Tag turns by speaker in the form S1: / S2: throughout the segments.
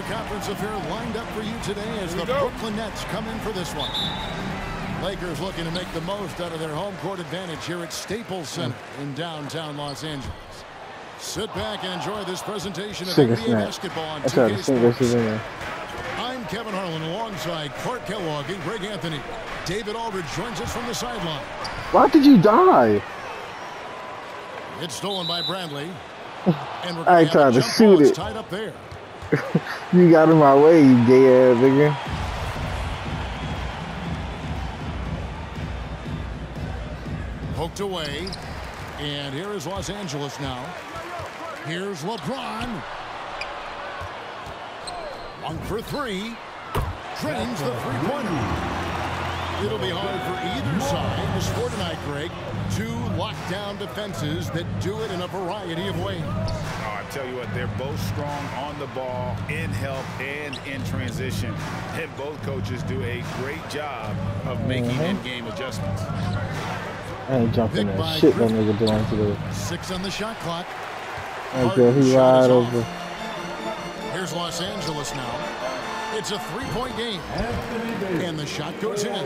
S1: conference affair lined up for you today as the Brooklyn Nets come in for this one. Lakers looking to make the most out of their home court advantage here at Staples Center in downtown Los Angeles. Sit back and enjoy this presentation of NBA basketball on 2K Sports. I'm Kevin Harlan alongside Clark Kellogg and Greg Anthony. David Aldridge joins us from the sideline.
S2: Why did you die?
S1: It's stolen by Bradley. And
S2: I ain't trying to shoot it.
S1: Tied up there.
S2: You got in my way, you gay ass nigga.
S1: Poked away. And here is Los Angeles now. Here's LeBron. One for three. Drains the three-pointer. It'll be hard for either side to score tonight, Greg. Two lockdown defenses that do it in a variety of ways.
S3: Oh, I tell you what, they're both strong on the ball, in help, and in transition. And both coaches do a great job of making in-game adjustments.
S2: I ain't jumping that shit that nigga doing today.
S1: 6 on the shot clock.
S2: Okay, he wide over.
S1: Here's Los Angeles now. It's a three-point game. And the shot goes in.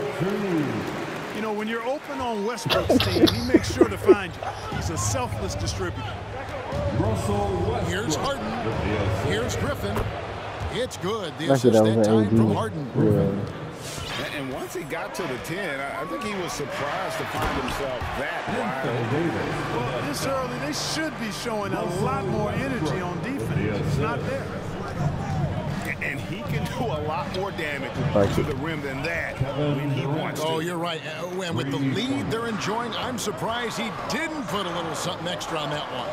S4: You know, when you're open on Westbrook's team, he makes sure to find you. He's a selfless distributor.
S1: Here's Harden. Here's Griffin. It's good. The assist that time from Harden.
S3: Yeah. And once he got to the 10, I think he was surprised to find himself that wide.
S4: Well, this early, they should be showing a lot more energy on defense. It's not there.
S3: And he can do a lot more damage to the rim than that when he wants to.
S1: Oh, you're right. And with the lead they're enjoying, I'm surprised he didn't put a little something extra on that one.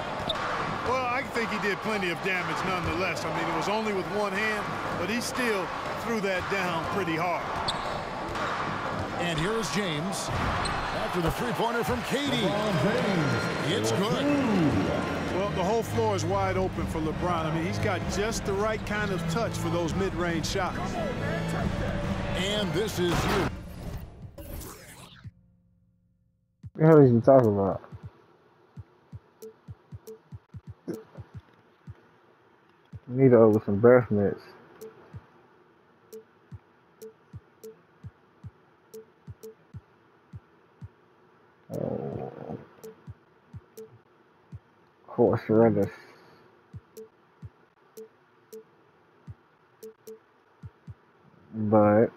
S4: Well, I think he did plenty of damage nonetheless. I mean, it was only with one hand, but he still threw that down pretty hard.
S1: And here is James after the three-pointer from KD. It's good.
S4: Well, the whole floor is wide open for LeBron. I mean, he's got just the right kind of touch for those mid-range shots.
S1: And this is you.
S2: What the hell are you talking about? Need to over some breath mints. Horseradish. But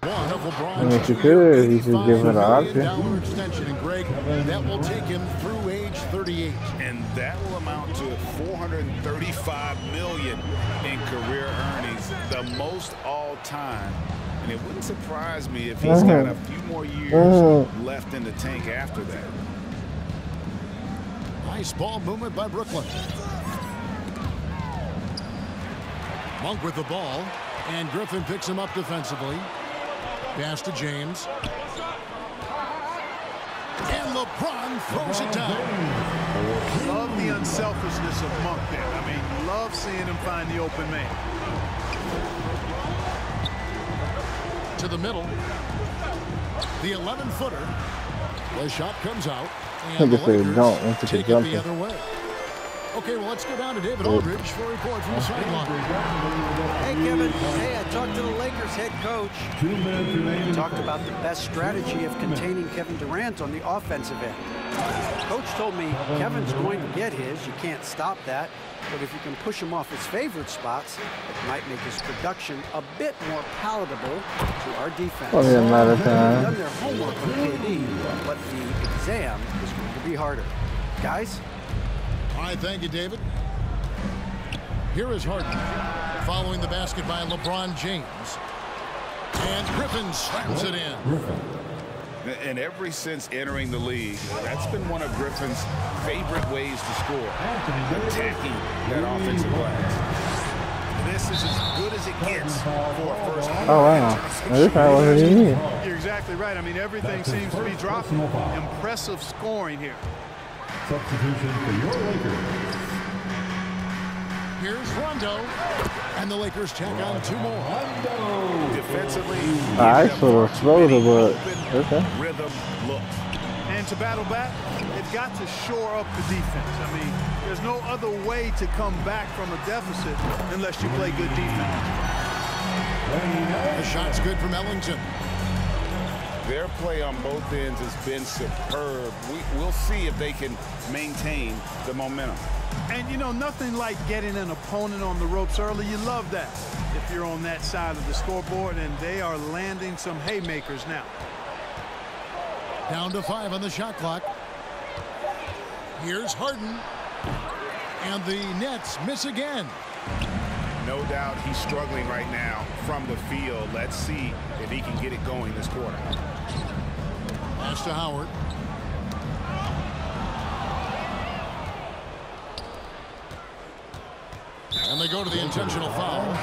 S1: one of LeBron's
S2: if you could, you should give it an option.
S1: Extension, and Greg, that will take him through age 38.
S3: And that will amount to $435 million in career earnings, the most all time. And it wouldn't surprise me if he's got a few more years left in the tank after that.
S1: Nice ball movement by Brooklyn. Monk with the ball, and Griffin picks him up defensively. Pass to James. And LeBron throws it down.
S4: Love the unselfishness of Monk there. I mean, love seeing him find the open man.
S1: To the middle. The 11-footer. The shot comes out. And the Lakers take it the other way. Okay, well, let's go down to David Aldridge for a report from the sideline.
S5: Hey, Kevin. Hey, I talked to the Lakers head coach. He talked about the best strategy of containing Kevin Durant on the offensive end. Coach told me Kevin's going to get his. You can't stop that. But if you can push him off his favorite spots, it might make his production a bit more palatable to our defense.
S2: Probably a matter of time.
S5: They've done their homework on KD, but the exam is going to be harder. Guys?
S1: All right, thank you, David. Here is Harden following the basket by LeBron James. And Griffin slams it in.
S3: And ever since entering the league, that's been one of Griffin's favorite ways to score, attacking that offensive glass.
S4: This is as good as it gets for a first.
S2: Oh, wow. This guy wasn't even here.
S4: You're exactly right. I mean, everything seems to be dropping. Impressive scoring here.
S6: Substitution for your Lakers.
S1: Here's Rondo. And the Lakers check on 2 more.
S3: Defensively,
S2: I sort of slowed it, but okay.
S3: Rhythm looks.
S4: And to battle back, they've got to shore up the defense. I mean, there's no other way to come back from a deficit unless you play good defense.
S1: The shot's good from Ellington.
S3: Their play on both ends has been superb. We'll see if they can maintain the momentum.
S4: And, you know, nothing like getting an opponent on the ropes early. You love that if you're on that side of the scoreboard, and they are landing some haymakers now.
S1: Down to 5 on the shot clock. Here's Harden. And the Nets miss again.
S3: No doubt he's struggling right now from the field. Let's see if he can get it going this quarter.
S1: Pass to Howard. And they go to the intentional foul.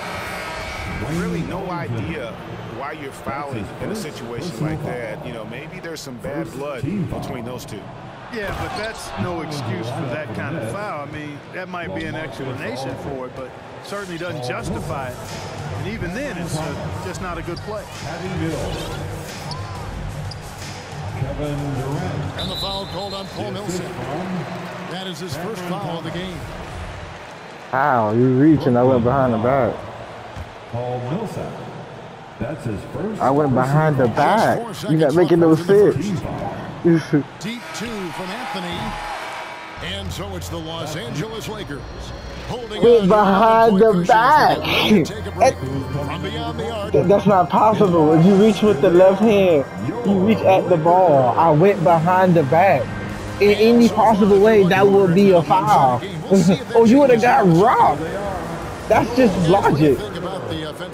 S3: Really no idea why you're fouling in a situation like that. You know, maybe there's some bad blood between those two.
S4: Yeah, but that's no excuse for that kind of foul. I mean, that might be an explanation for it, but certainly doesn't justify it. And even then, it's just not a good play.
S1: And the foul called on Paul Millsap. That is his first foul of the game.
S2: How? You reaching? I went behind the back.
S6: Paul Millsap. That's his first.
S2: I went behind the back. You're not making no sense.
S1: Deep 2 from Anthony. And so it's the Los Angeles Lakers. Holding
S2: Went behind the back.
S1: From beyond the arc.
S2: That's not possible. When you reach with the left hand, you reach at the ball. I went behind the back. In any possible way, that would be a foul. Oh, you would have got robbed. That's just logic.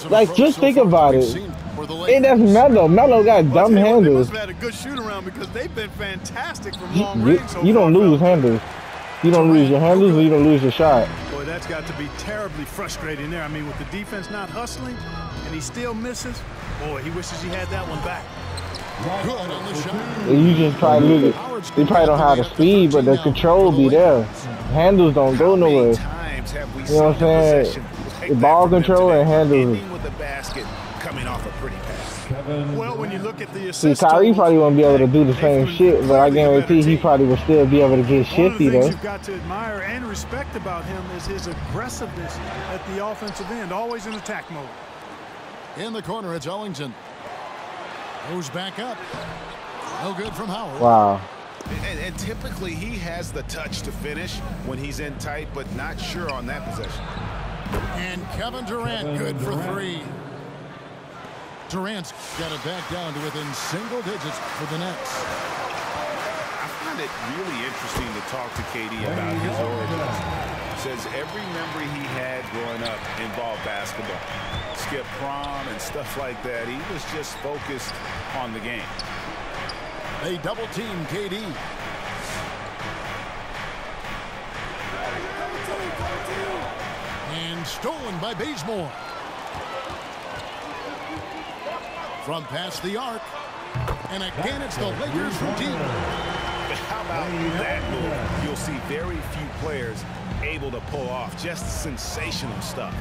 S2: Like, just think about it. And that's Melo. Melo got dumb handles.
S4: They must have had a good shoot around because they've been fantastic from long range so
S2: You don't lose handles. You don't lose your handles or you don't lose your shot.
S4: Boy, that's got to be terribly frustrating there. I mean, with the defense not hustling and he still misses, boy, he wishes he had that one back.
S1: Good on the shot.
S2: You just try to lose it. They probably don't have the speed, but the control be there. Handles don't go nowhere. You know what I'm saying? The ball control and handles.
S3: With the basket coming off a pretty pass.
S4: Well, when you look at the
S2: See,
S4: assist
S2: Kyrie
S4: totals,
S2: probably won't be able to do the same shit, but I guarantee he probably will still be able to get shifty
S4: one of the things
S2: though.
S4: you've got to admire and respect about him is his aggressiveness at the offensive end, always in attack mode.
S1: In the corner, it's Ellington. Goes back up. No good from Howard.
S2: Wow.
S3: And typically he has the touch to finish when he's in tight, but not sure on that possession.
S1: And Kevin Durant, good for 3. Durant's got it back down to within single digits for the Nets.
S3: I find it really interesting to talk to KD about his origins. Says every memory he had growing up involved basketball. Skip prom and stuff like that. He was just focused on the game.
S1: They double team KD. And stolen by Bazemore. From past the arc. And again, it's the Lakers from deep.
S3: How about that move? You'll see very few players able to pull off just sensational stuff.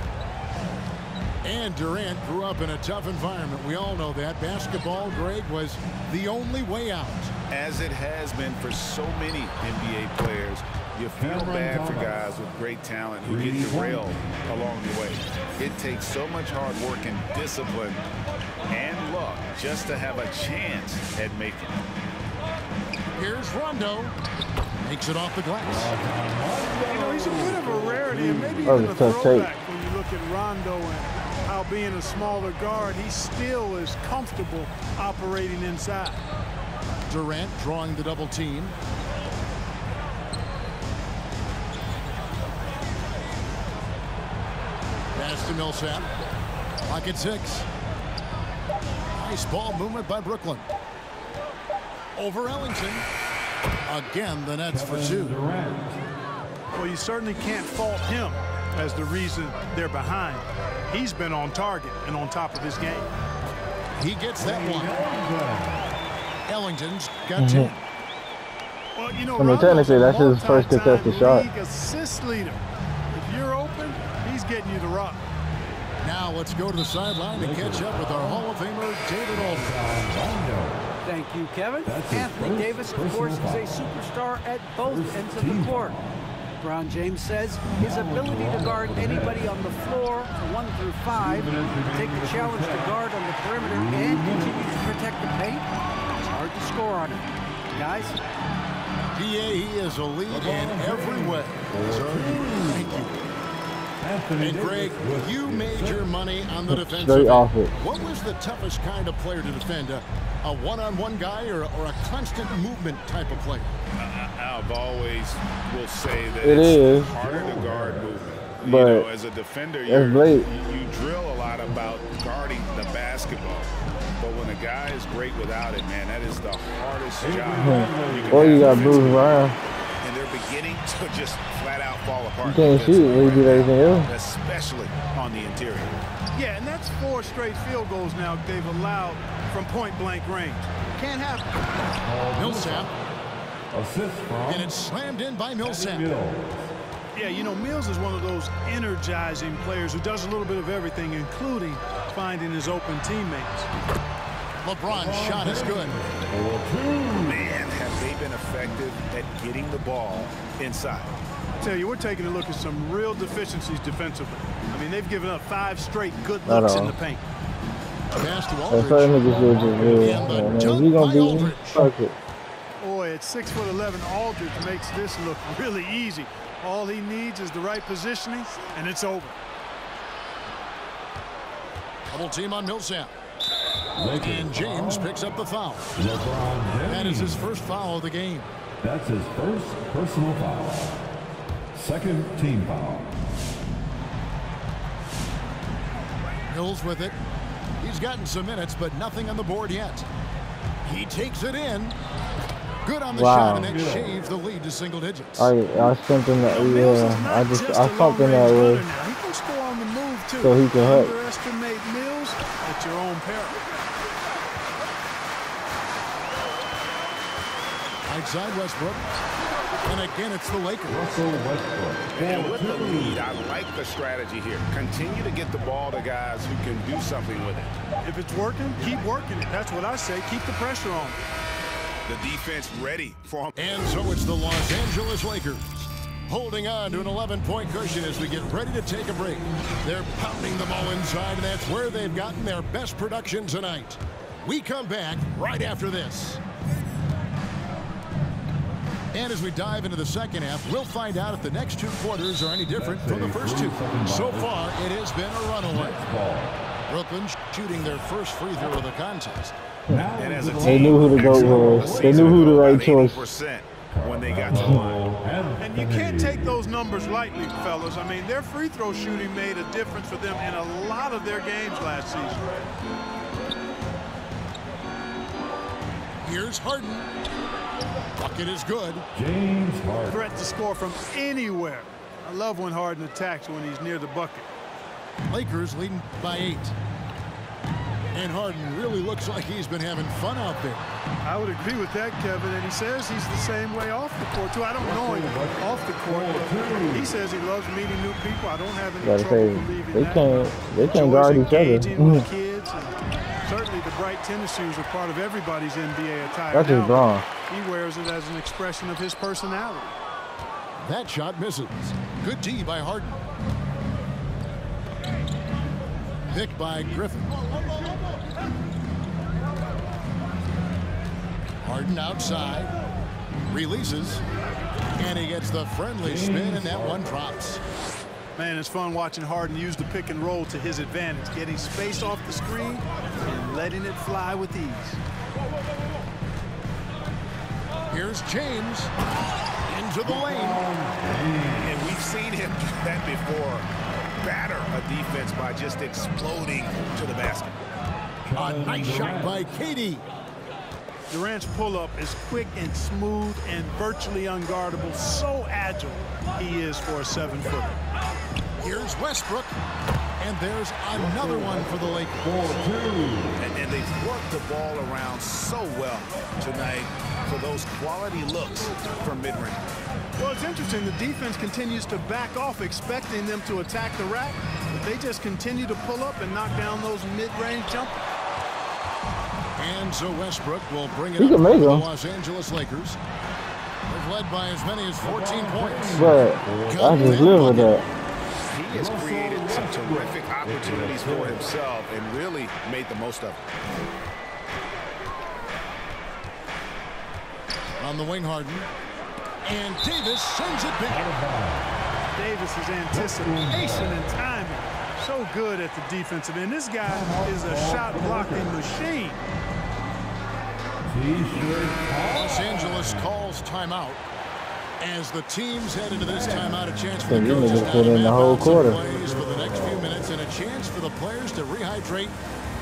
S1: And Durant grew up in a tough environment. We all know that. Basketball, Greg, was the only way out.
S3: As it has been for so many NBA players, you feel bad for guys with great talent who get derailed along the way. It takes so much hard work and discipline and luck just to have a chance at making it.
S1: Here's Rondo. Makes it off the glass.
S4: You know, he's a bit of a rarity, and maybe even a throwback when you look at Rondo and how being a smaller guard, he still is comfortable operating inside.
S1: Durant drawing the double team. Pass to Millsap. Pocket 6. Nice ball movement by Brooklyn. Over Ellington. Again, the Nets for 2.
S4: Well, you certainly can't fault him as the reason they're behind. He's been on target and on top of his game.
S1: He gets that one. Ellington's got 10.
S4: Well, you know,
S2: I mean, technically, that's his first contested shot.
S4: Assist leader. If you're open, he's getting you the rock.
S1: Now let's go to the sideline and catch up with our Hall of Famer, David Aldridge.
S5: Thank you, Kevin. Anthony Davis, of course, is a superstar at both ends of the court. LeBron James says his ability to guard anybody on the floor, 1 through 5, take the challenge to guard on the perimeter and continue to protect the paint, it's hard to score on him. Guys?
S1: PA, he is a lead in every way. Thank you. And Greg, you made your money on the defensive end. What was the toughest kind of player to defend? A one-on-one guy or a constant movement type of player?
S3: I've always will say that
S2: it is
S3: harder to guard movement.
S2: But
S3: you know, as a defender, you drill a lot about guarding the basketball. But when a guy is great without it, man, that is the hardest job.
S2: Or you got to move around.
S3: And they're beginning to just flat out fall apart.
S2: You can't shoot when you do everything else.
S3: Especially on the interior.
S4: Yeah, and that's 4 straight field goals now they've allowed from point-blank range. Can't happen.
S1: Millsap.
S6: Assist from.
S1: And it's slammed in by Millsap.
S4: Yeah, you know, Mills is one of those energizing players who does a little bit of everything, including finding his open teammates.
S1: LeBron's shot is good.
S3: Man, have they been effective at getting the ball inside.
S4: I tell you, we're taking a look at some real deficiencies defensively. I mean, they've given up 5 straight good looks in the paint.
S1: Pass to
S2: Aldridge.
S4: Boy, at 6'11", Aldridge makes this look really easy. All he needs is the right positioning, and it's over.
S1: Double team on Millsap. And James picks up the foul. That is his first foul of the game.
S6: That's his first personal foul. Second team foul.
S1: Mills with it. He's gotten some minutes, but nothing on the board yet. He takes it in. Good on the shot, and that shaves the lead to single digits.
S2: I something that I something that was
S4: he can score on the move too.
S2: So he can hurt.
S4: Underestimate Mills at your own peril.
S1: Outside Westbrook. And again, it's the Lakers.
S3: And with the lead, I like the strategy here. Continue to get the ball to guys who can do something with it.
S4: If it's working, keep working it. That's what I say. Keep the pressure on.
S3: The defense ready for him.
S1: And so it's the Los Angeles Lakers holding on to an 11-point cushion as we get ready to take a break. They're pounding the ball inside, and that's where they've gotten their best production tonight. We come back right after this. And as we dive into the second half, we'll find out if the next 2 quarters are any different from the first 2. So far, it has been a runaway. Brooklyn shooting their first free throw of the contest.
S3: And as a team,
S2: they knew who the GOAT was. They knew who the right choice.
S3: When they got to the line.
S4: And you can't take those numbers lightly, fellas. I mean, their free throw shooting made a difference for them in a lot of their games last season.
S1: Here's Harden. Bucket is good.
S6: James Harden.
S4: Threat to score from anywhere. I love when Harden attacks when he's near the bucket.
S1: Lakers leading by 8. And Harden really looks like he's been having fun out there.
S4: I would agree with that, Kevin. And he says he's the same way off the court, too. I don't know him off the court, but he says he loves meeting new people. I don't have any trouble believing that.
S2: They can't guard each other.
S4: With kids, and certainly the bright tennis shoes are part of everybody's NBA attire.
S2: That's just wrong.
S4: He wears it as an expression of his personality.
S1: That shot misses. Good D by Harden. Pick by Griffin. Harden outside. Releases. And he gets the friendly spin, and that one drops.
S4: Man, it's fun watching Harden use the pick and roll to his advantage, getting space off the screen and letting it fly with ease.
S1: Here's James into the lane.
S3: And we've seen him do that before. Batter a defense by just exploding to the basket.
S1: A nice shot by KD.
S4: Durant's pull-up is quick and smooth and virtually unguardable. So agile he is for a 7-footer.
S1: Here's Westbrook. And there's another one for the Lakers.
S3: And they've worked the ball around so well tonight for those quality looks from mid-range.
S4: Well, it's interesting. The defense continues to back off, expecting them to attack the rack. But they just continue to pull up and knock down those mid-range jumpers.
S1: And so Westbrook will bring it up for the Los Angeles Lakers. They've led by as many as 14 points.
S2: But I just live with that.
S3: He has created some terrific opportunities for himself and really made the most of it.
S1: On the wing, Harden. And Davis sends it back.
S4: Davis's anticipation and timing. So good at the defensive end. This guy is a shot blocking machine.
S1: Los Angeles calls timeout. As the teams head into this timeout, a chance for the coaches to put in the whole quarter plays for the next few minutes and a chance for the players to rehydrate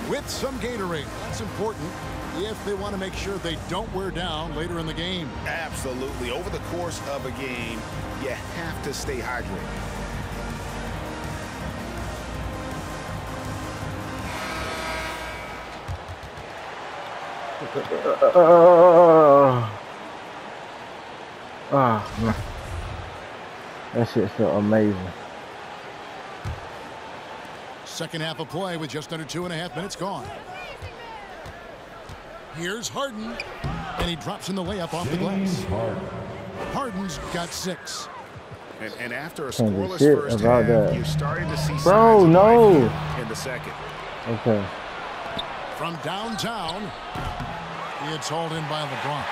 S1: with some Gatorade. That's important if they want to make sure they don't wear down later in the game.
S3: Absolutely. Over the course of a game, you have to stay hydrated.
S2: Man. That shit's so amazing.
S1: Second half of play with just under 2.5 minutes gone. Here's Harden, and he drops in the layup off the glass. Harden's got 6.
S3: And after a scoreless first half, you're starting to see
S2: signs
S3: in the second.
S2: Okay.
S1: From downtown, it's hauled in by LeBron.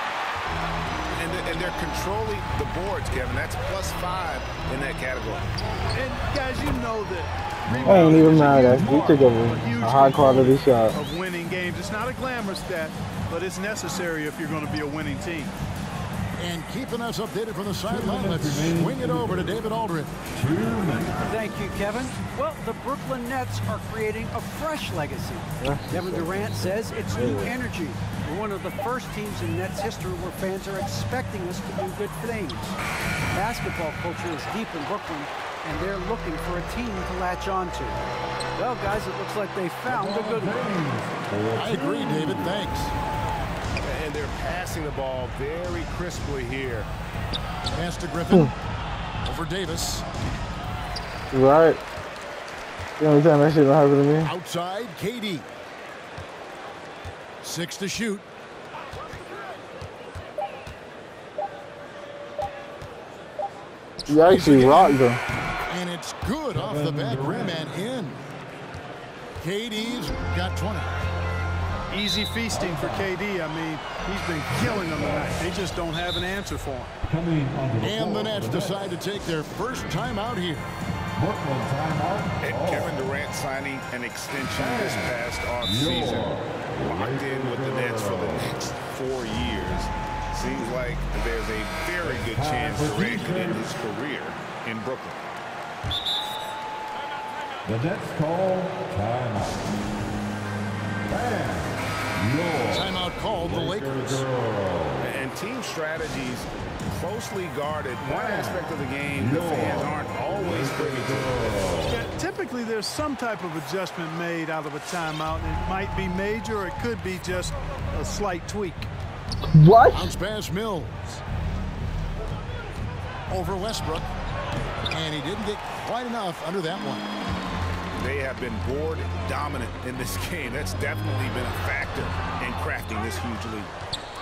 S3: And they're controlling the boards, Kevin. That's +5 in that category.
S4: And guys, you know that.
S2: I ain't even mad at you. Took a high quality shot.
S4: Of winning games. It's not a glamour stat, but it's necessary if you're going to be a winning team.
S1: And keeping us updated from the sideline, let's swing it over to David Aldridge.
S5: Thank you, Kevin. Well, the Brooklyn Nets are creating a fresh legacy. Kevin Durant says it's new energy. We're one of the first teams in Nets history where fans are expecting us to do good things. Basketball culture is deep in Brooklyn, and they're looking for a team to latch on to. Well, guys, it looks like they found a good one.
S1: I agree, David. Thanks.
S3: And they're passing the ball very crisply here.
S1: Pass to Griffin. Over Davis.
S2: Right. The only time that shit don't happen to me.
S1: Outside, KD. 6 to shoot.
S2: You actually rocked them.
S1: And it's good off the back rim and in. KD's got 20.
S4: Easy feasting for KD. I mean, he's been killing them tonight. They just don't have an answer for him.
S1: And the Nets decide to take their first timeout here.
S3: And Kevin Durant signing an extension this past offseason. Locked in with the Nets for the next 4 years. Seems like there's a very good chance Durant could end his career in Brooklyn.
S6: The Nets call timeout.
S1: Timeout called the Lakers.
S3: And team strategies closely guarded. One aspect of the game the fans aren't always privy to.
S4: Yeah, typically there's some type of adjustment made out of a timeout. It might be major or it could be just a slight tweak.
S2: What?
S1: Bounce pass Mills. Over Westbrook. And he didn't get quite enough under that one.
S3: They have been board dominant in this game. That's definitely been a factor in crafting this huge lead.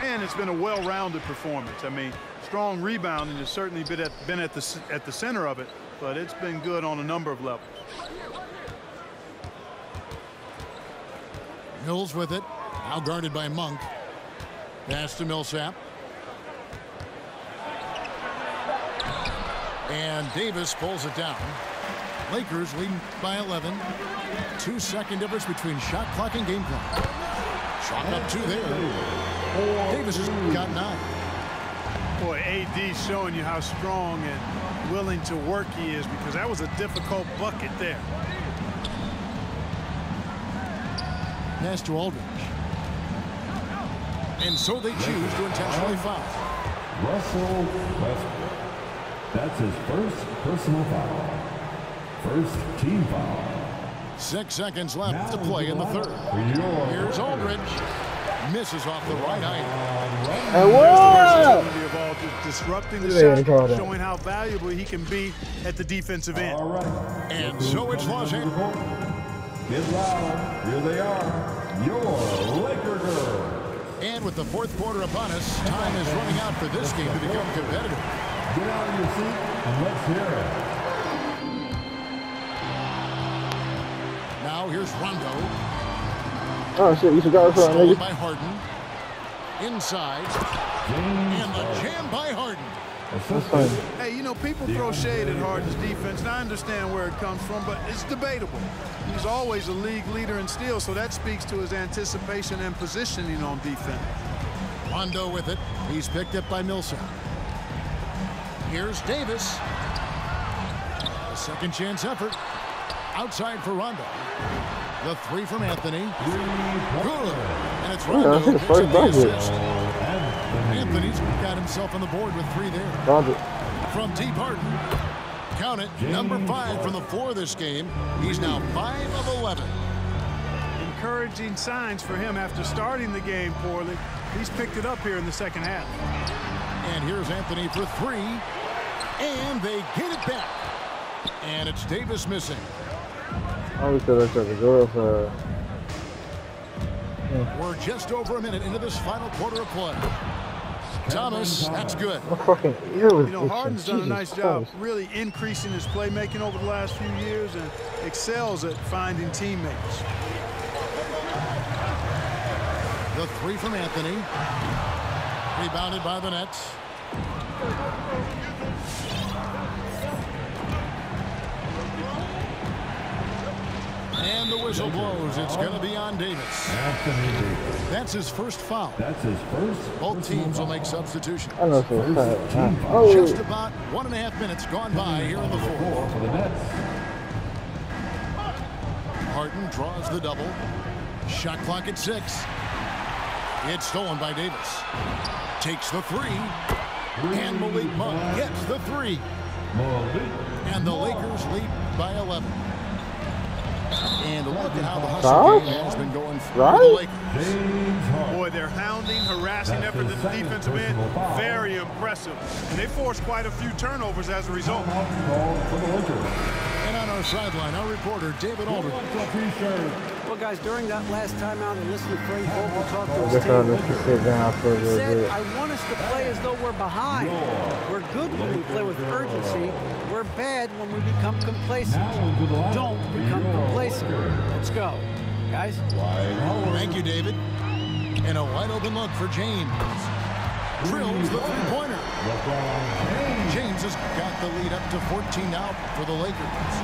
S4: And it's been a well-rounded performance. I mean, strong rebounding has certainly been at the center of it, but it's been good on a number of levels.
S1: Mills with it. Now guarded by Monk. Pass to Millsap. And Davis pulls it down. Lakers leading by 11. 2-second difference between shot clock and game clock. Shot up 2 there. Davis has got 9.
S4: Boy, AD showing you how strong and willing to work he is, because that was a difficult bucket there.
S1: Pass to Aldridge. And so they choose to intentionally foul.
S6: Russell Westbrook. That's his first personal foul. First team foul.
S1: 6 seconds left to play in the third. Here's Aldridge. misses off the right eye.
S2: And what?
S4: Disrupting the shot, showing how valuable he can be at the defensive end.
S6: All right.
S1: And so it's Los Angeles.
S6: Get loud. Here they are. Your Laker girls.
S1: And with the fourth quarter upon us, time is running out for this game to become competitive.
S6: Get out of your seat and let's hear it.
S1: Now here's Rondo.
S2: Oh shit, you forgot what's
S1: Stolen
S2: nigga.
S1: by Harden. Inside. And the jam by Harden.
S2: That's fine.
S4: Hey, you know, people throw shade at Harden's defense, and I understand where it comes from, but it's debatable. He's always a league leader in steals, so that speaks to his anticipation and positioning on defense.
S1: Rondo with it. He's picked up by Millsap. Here's Davis. A second chance effort. Outside for Rondo. The three from Anthony. Good. And it's Rondo who picks up the assist. Anthony's got himself on the board with three there. From T. Barton. Count it. Number 5 from the floor this game. He's now 5 of 11.
S4: Encouraging signs for him after starting the game poorly. He's picked it up here in the second half.
S1: And here's Anthony for 3. And they get it back. And it's Davis missing. We're just over a minute into this final quarter of play. Thomas, that's good.
S4: You know, Harden's done a nice job really increasing his playmaking over the last few years and excels at finding teammates.
S1: The three from Anthony. Rebounded by the Nets. And the whistle blows. It's going to be on Davis. That's his first foul.
S6: That's his first.
S1: Both teams will make substitutions.
S2: I know so.
S1: Just about 1.5 minutes gone by here in the fourth.
S6: For the Nets.
S1: Harden draws the double. Shot clock at 6. It's stolen by Davis. Takes the 3. And Malik Monk gets the 3. And the Lakers lead by 11. And look at how the hustle game has been going for the Lakers.
S4: Boy, their hounding, harassing effort at the defensive end, very impressive. And they forced quite a few turnovers as a result.
S1: And on our sideline, our reporter, David Aldridge.
S5: Well, guys, during that last timeout, I listened to Frank Vogel talk to
S2: I
S5: his
S2: guess I'll just
S5: team.
S2: sit down for a
S5: He
S2: little
S5: said,
S2: bit.
S5: I want us to play as though we're behind. We're good when we play with urgency. We're bad when we become complacent. Don't become complacent. Let's go, guys.
S1: Thank you, David. And a wide open look for James. Drills the three-pointer. James has got the lead up to 14 now for the Lakers.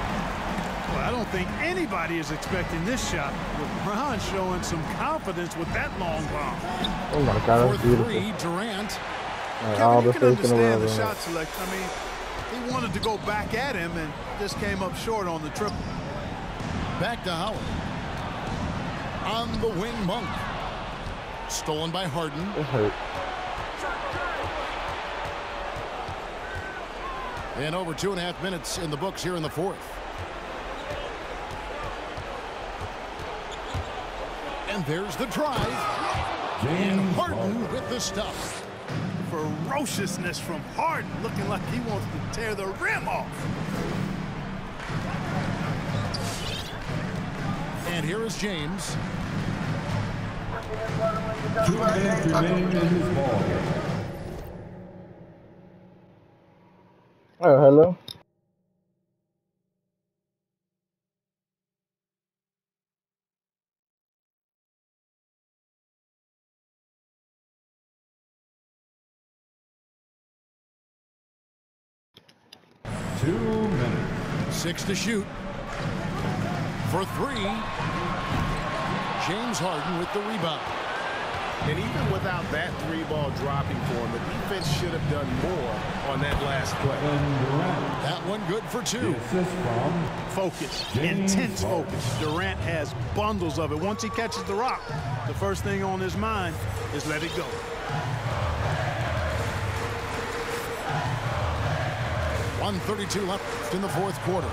S4: Well, I don't think anybody is expecting this shot. LeBron showing some confidence with that long bomb.
S2: Oh my God,
S1: For
S2: that's beautiful.
S1: 3, Durant.
S2: All
S4: Kevin,
S2: the
S4: you can
S2: faith in the
S4: understand
S2: world.
S4: the shot selection. I mean, he wanted to go back at him and just came up short on the triple.
S1: Back to Howard. On the wing, Monk. Stolen by Harden.
S2: It hurt.
S1: And over 2.5 minutes in the books here in the fourth. And there's the drive. And Harden with the stuff.
S4: Ferociousness from Harden, looking like he wants to tear the rim off.
S1: And here is James.
S6: 2 minutes remaining in this ball game.
S2: Oh, hello.
S6: Two minutes.
S1: 6 to shoot. For 3. James Harden with the rebound.
S3: And even without that 3-ball dropping for him, the defense should have done more on that last play.
S1: That one good for 2.
S6: Assist from
S4: Focus,
S6: James
S4: intense
S6: Harden.
S4: focus. Durant has bundles of it. Once he catches the rock, the first thing on his mind is let it go.
S1: .132 left in the fourth quarter.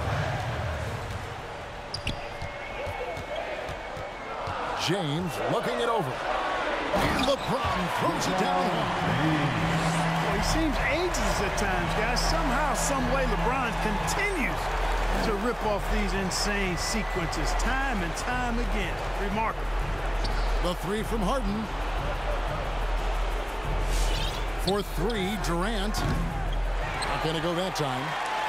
S1: James looking it over. And LeBron throws it down.
S4: Well, he seems ageless at times, guys. Somehow, some way, LeBron continues to rip off these insane sequences time and time again. Remarkable.
S1: The three from Harden. For three, Durant. Not going to go that time.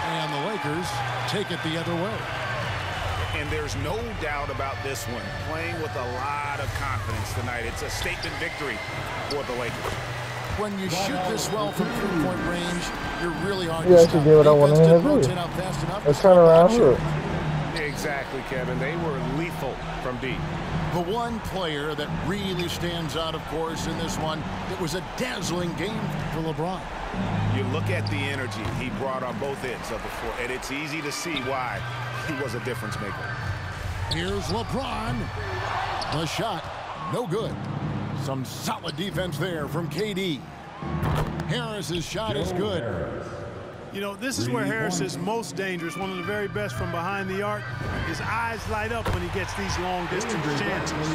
S1: And the Lakers take it the other way.
S3: And there's no doubt about this one. Playing with a lot of confidence tonight. It's a statement victory for the Lakers.
S1: When you shoot this well from three-point range, you're really hard
S2: You
S1: to
S2: actually
S1: stop.
S2: did what I wanted
S1: Defense
S2: to
S1: didn't
S2: do.
S1: rotate out fast enough.
S2: Let's turn around here.
S3: Exactly, Kevin. They were lethal from deep.
S1: The one player that really stands out, of course, in this one, it was a dazzling game for LeBron.
S3: You look at the energy he brought on both ends of the floor, and it's easy to see why he was a difference maker.
S1: Here's LeBron. The shot, no good. Some solid defense there from KD. Harris's shot is good.
S4: You know, this is where Harris is most dangerous, one of the very best from behind the arc. His eyes light up when he gets these long-distance chances.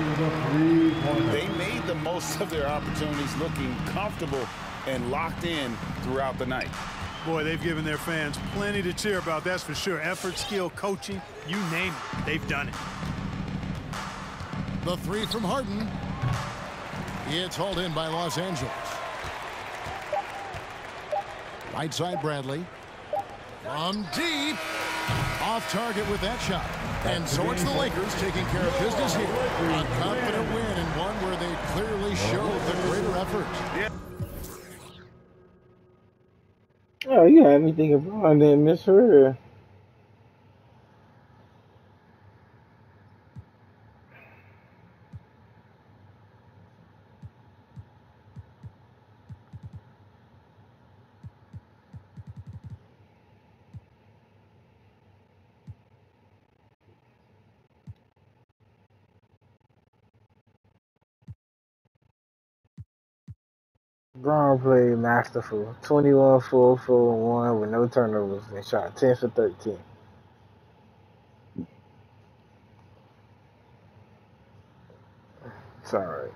S3: They made the most of their opportunities, looking comfortable and locked in throughout the night.
S4: Boy, they've given their fans plenty to cheer about, that's for sure. Effort, skill, coaching, you name it, they've done it.
S1: The three from Harden. It's hauled in by Los Angeles. Right side, Bradley. From deep. Off target with that shot. And so it's the Lakers taking care of business here. A confident win and one where they clearly showed the greater effort.
S3: Yeah.
S2: Oh, you had me thinking LeBron didn't miss her. Brown played masterful. 21, 4, 4, and 1 with no turnovers and shot 10 for 13. It's all right.